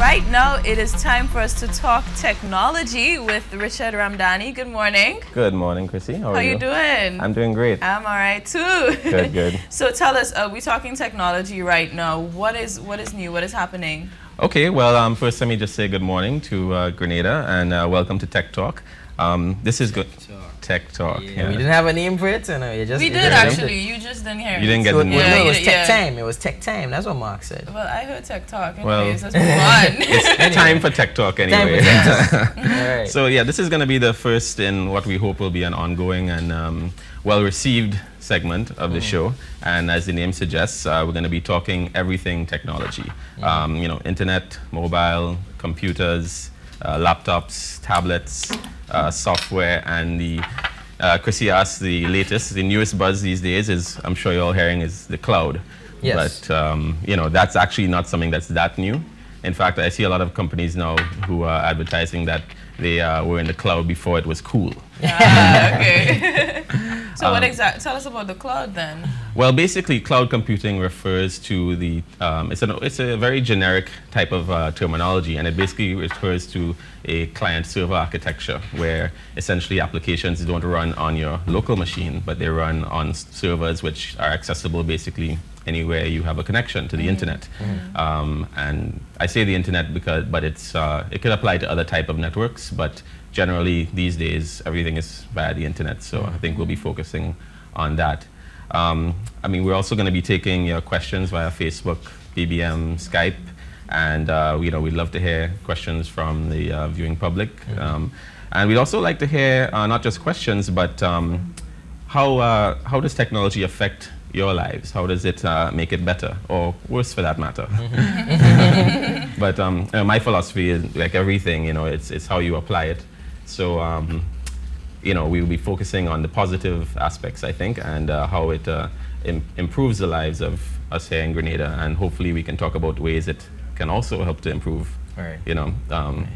right now it is time for us to talk technology with Richard Ramdani. Good morning. Good morning, Chrissy. How are you doing? I'm doing great. I'm all right too. Good, good. So tell us, we're talking technology right now. What is new? What is happening? Okay, well, first let me just say good morning to Grenada and welcome to Tech Talk. This is good. Tech Talk. Yeah. We didn't have a name for it, so no, we did actually. You just didn't hear it. You didn't get the name. No, it was Tech Time. It was Tech Time. That's what Mark said. Well, I heard Tech Talk. Anyways, well, let's move on. It's time for Tech Talk anyway. All right. So yeah, this is going to be the first in what we hope will be an ongoing and well-received segment of the show. And as the name suggests, we're going to be talking everything technology. You know, internet, mobile, computers, laptops, tablets, software, and the Chrissy asked the newest buzz these days is, I'm sure you're all hearing, is the cloud. Yes. But you know, that's actually not something that's that new. In fact, I see a lot of companies now who are advertising that they were in the cloud before it was cool. Okay. So tell us about the cloud then. Well, basically, cloud computing refers to the, it's a very generic type of terminology, and it basically refers to a client-server architecture where essentially applications don't run on your local machine, but they run on servers which are accessible basically anywhere you have a connection to the internet. And I say the internet but it could apply to other type of networks, but generally these days everything is via the internet, so I think we'll be focusing on that. I mean, we're also going to be taking your questions via Facebook, BBM, Skype, and you know, we'd love to hear questions from the viewing public. And we'd also like to hear not just questions, but how does technology affect your lives? How does it make it better, or worse for that matter? But my philosophy is, like everything, you know, it's how you apply it. So you know, we will be focusing on the positive aspects, I think, and how it improves the lives of us here in Grenada, and hopefully we can talk about ways it can also help to improve, you know,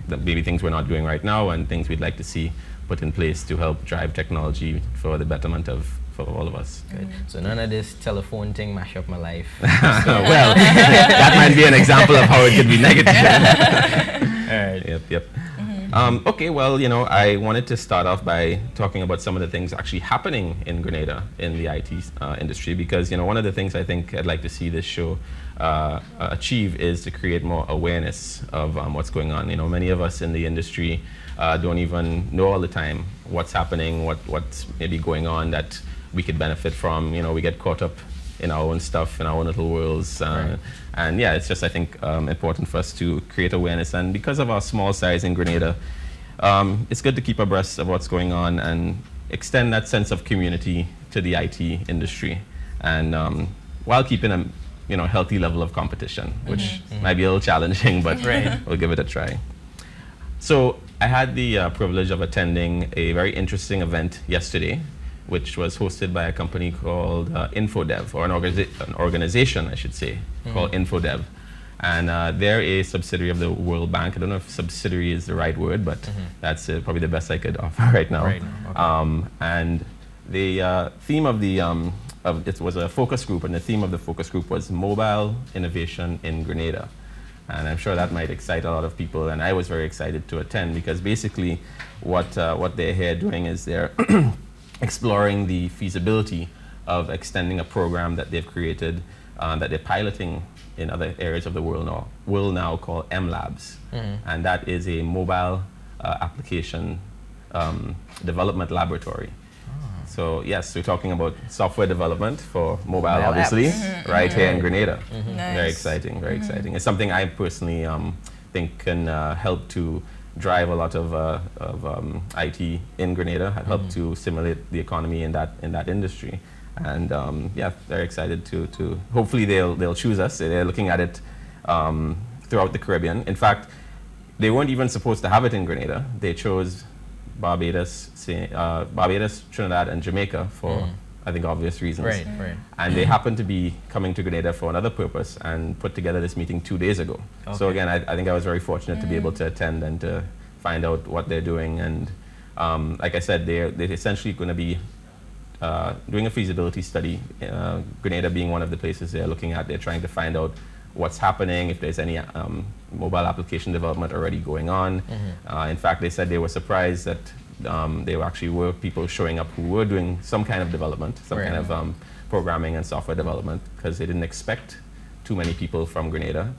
maybe things we're not doing right now and things we'd like to see put in place to help drive technology for the betterment of all of us. Good. So none of this telephone thing mash up my life. Well, that might be an example of how it could be negative. All right. Yep. Okay, well, you know, I wanted to start off by talking about some of the things actually happening in Grenada in the IT industry, because, you know, one of the things I think I'd like to see this show achieve is to create more awareness of what's going on. You know, many of us in the industry don't even know all the time what's happening, what's maybe going on that we could benefit from. You know, we get caught up in our own stuff, in our own little worlds. And yeah, it's just, I think, important for us to create awareness. And because of our small size in Grenada, it's good to keep abreast of what's going on and extend that sense of community to the IT industry. And while keeping a, you know, healthy level of competition, which might be a little challenging, but we'll give it a try. So I had the privilege of attending a very interesting event yesterday, which was hosted by a company called Infodev, or an organization, I should say, called Infodev. And they're a subsidiary of the World Bank. I don't know if subsidiary is the right word, but that's probably the best I could offer right now. Okay. And the theme of the, it was a focus group, and the theme of the focus group was mobile innovation in Grenada. And I'm sure that might excite a lot of people, and I was very excited to attend, because basically what they're here doing is they're exploring the feasibility of extending a program that they've created, that they're piloting in other areas of the world now called MLabs. And that is a mobile application develvelopment laboratory. So yes, we're talking about software development for mobile, obviously, right here in Grenada. Nice. Very exciting, very exciting. It's something I personally think can help to drive a lot of IT in Grenada, help to stimulate the economy in that industry. And yeah, they're excited to hopefully they'll choose us. They're looking at it throughout the Caribbean. In fact, they weren't even supposed to have it in Grenada. They chose Barbados, Trinidad, and Jamaica for I think obvious reasons. Right. And they happened to be coming to Grenada for another purpose and put together this meeting 2 days ago. Okay. So again, I think I was very fortunate to be able to attend and to find out what they're doing. And like I said, they're essentially going to be doing a feasibility study, Grenada being one of the places they're looking at. They're trying to find out what's happening, if there's any mobile application development already going on. In fact, they said they were surprised that there actually were people showing up who were doing some kind of development, some kind of programming and software development, because they didn't expect too many people from Grenada.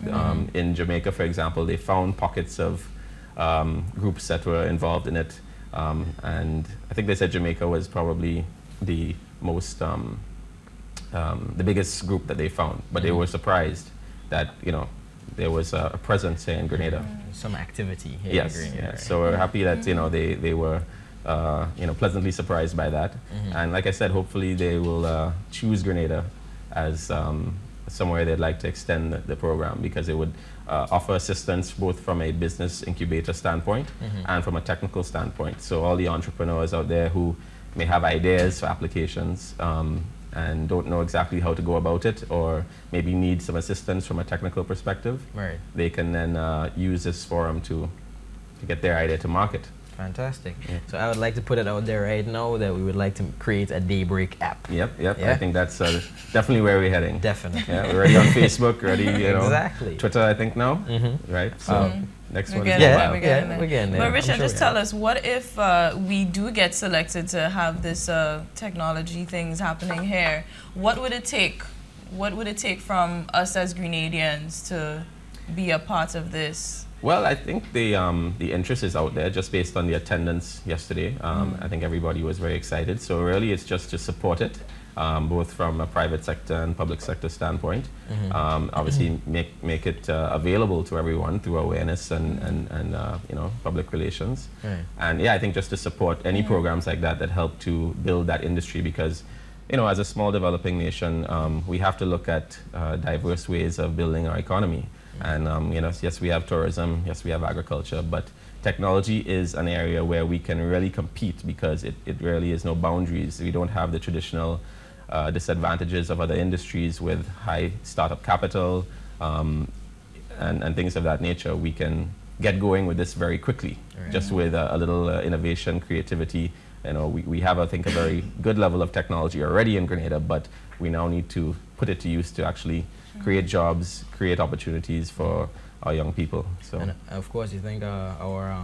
In Jamaica, for example, they found pockets of groups that were involved in it, and I think they said Jamaica was probably the most, the biggest group that they found, but they were surprised that, you know, there was a presence here in Grenada. Some activity here in Grenada. Yes, so we're happy that, you know, they were, you know, pleasantly surprised by that. And like I said, hopefully they will choose Grenada as somewhere they'd like to extend the program, because it would offer assistance both from a business incubator standpoint and from a technical standpoint. So all the entrepreneurs out there who may have ideas for applications and don't know exactly how to go about it, or maybe need some assistance from a technical perspective, they can then use this forum to get their idea to market. Fantastic. So I would like to put it out there right now that we would like to create a Daybreak app. Yep. I think that's definitely where we're heading. Definitely. Yeah, we're already on Facebook, already, you know. Exactly. Twitter, I think now, right? So next one is we're getting there. We're getting there. But Richard, just tell us, what if we do get selected to have this technology things happening here? What would it take? What would it take from us as Grenadians to be a part of this? Well, I think the interest is out there just based on the attendance yesterday. I think everybody was very excited. So really it's just to support it, both from a private sector and public sector standpoint. Obviously make it available to everyone through awareness and you know, public relations. And yeah, I think just to support any programs like that that help to build that industry, because, you know, as a small developing nation, we have to look at diverse ways of building our economy. And you know, yes, we have tourism, yes, we have agriculture, but technology is an area where we can really compete, because it really is no boundaries. We don't have the traditional disadvantages of other industries with high startup capital and things of that nature. We can get going with this very quickly, just with a little innovation, creativity. You know, we have, I think, a very good level of technology already in Grenada, but we now need to put it to use to actually create jobs, create opportunities for our young people. So, and of course, you think our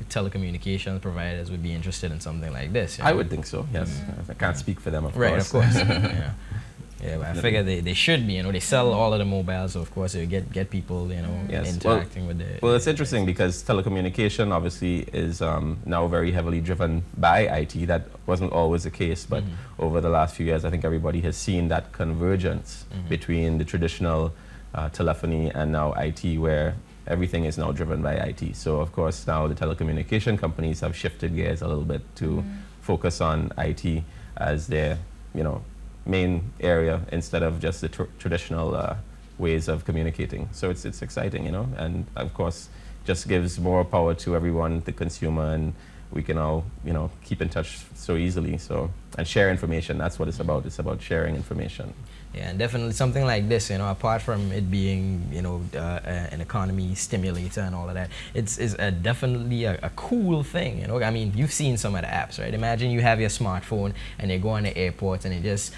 telecommunications providers would be interested in something like this? You know? I would think so. Yes, I can't speak for them, of course. Right, of course. Yeah, but I figure they should be. You know, they sell all of the mobiles, so of course they get people, you know, interacting with the. Well, it's interesting because telecommunication obviously is now very heavily driven by IT. That wasn't always the case, but over the last few years, I think everybody has seen that convergence between the traditional telephony and now IT, where everything is now driven by IT. So of course now the telecommunication companies have shifted gears a little bit to focus on IT as their, you know, main area instead of just the traditional ways of communicating. So it's exciting, you know, and of course just gives more power to everyone, the consumer, and we can all, you know, keep in touch so easily. So, and share information. That's what it's about. It's about sharing information. Yeah, and definitely something like this, you know, apart from it being, you know, an economy stimulator and all of that, it's definitely a cool thing, you know. I mean, you've seen some of the apps, right? Imagine you have your smartphone and you go on the airport and you just,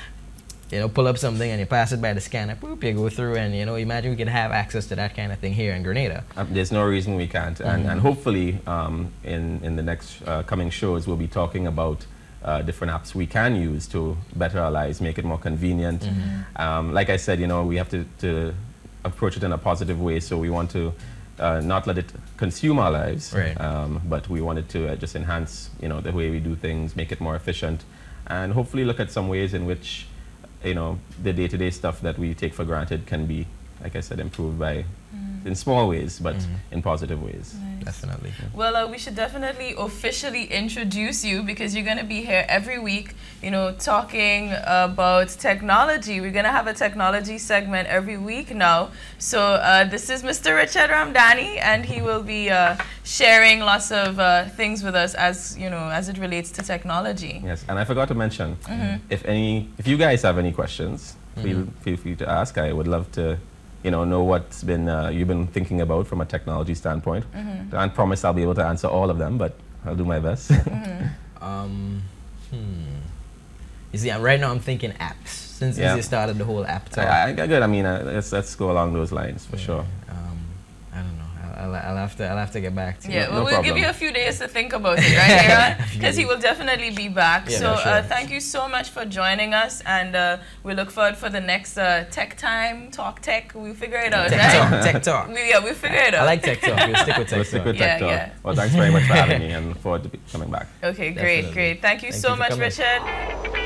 you know, pull up something and you pass it by the scanner, boop, you go through, and, you know, imagine we can have access to that kind of thing here in Grenada. There's no reason we can't. And hopefully in the next coming shows, we'll be talking about different apps we can use to better our lives, make it more convenient. Like I said, you know, we have to approach it in a positive way, so we want to not let it consume our lives, but we want it to just enhance, you know, the way we do things, make it more efficient, and hopefully look at some ways in which, you know, the day-to-day stuff that we take for granted can be, like I said, improved by in small ways, but in positive ways. Nice. Definitely. Well, we should definitely officially introduce you, because you're going to be here every week, you know, talking about technology. We're going to have a technology segment every week now. So this is Mr. Richard Ramdani, and he will be sharing lots of things with us as, you know, as it relates to technology. Yes, and I forgot to mention, if you guys have any questions, feel free to ask. I would love to, you know what's been you've been thinking about from a technology standpoint. I promise I'll be able to answer all of them, but I'll do my best. You see, right now I'm thinking apps. since Yeah. you started the whole app talk? I good. I mean, let's go along those lines for sure. I don't know. I'll have to get back to you. Yeah, No we'll give problem. you a few days to think about it, right, Aaron? Because he will definitely be back. Yeah, so sure. thank you so much for joining us, and we look forward for the next Tech Time, Talk Tech. We'll figure it out, right? Tech talk. We'll figure it out. I like Tech talk. We'll stick with Tech Let's stick talk. with Tech Talk. Yeah. Well, thanks very much for having me, and look forward to coming back. Okay, great, Definitely. great. Thank you Thank so you for much, coming. Richard.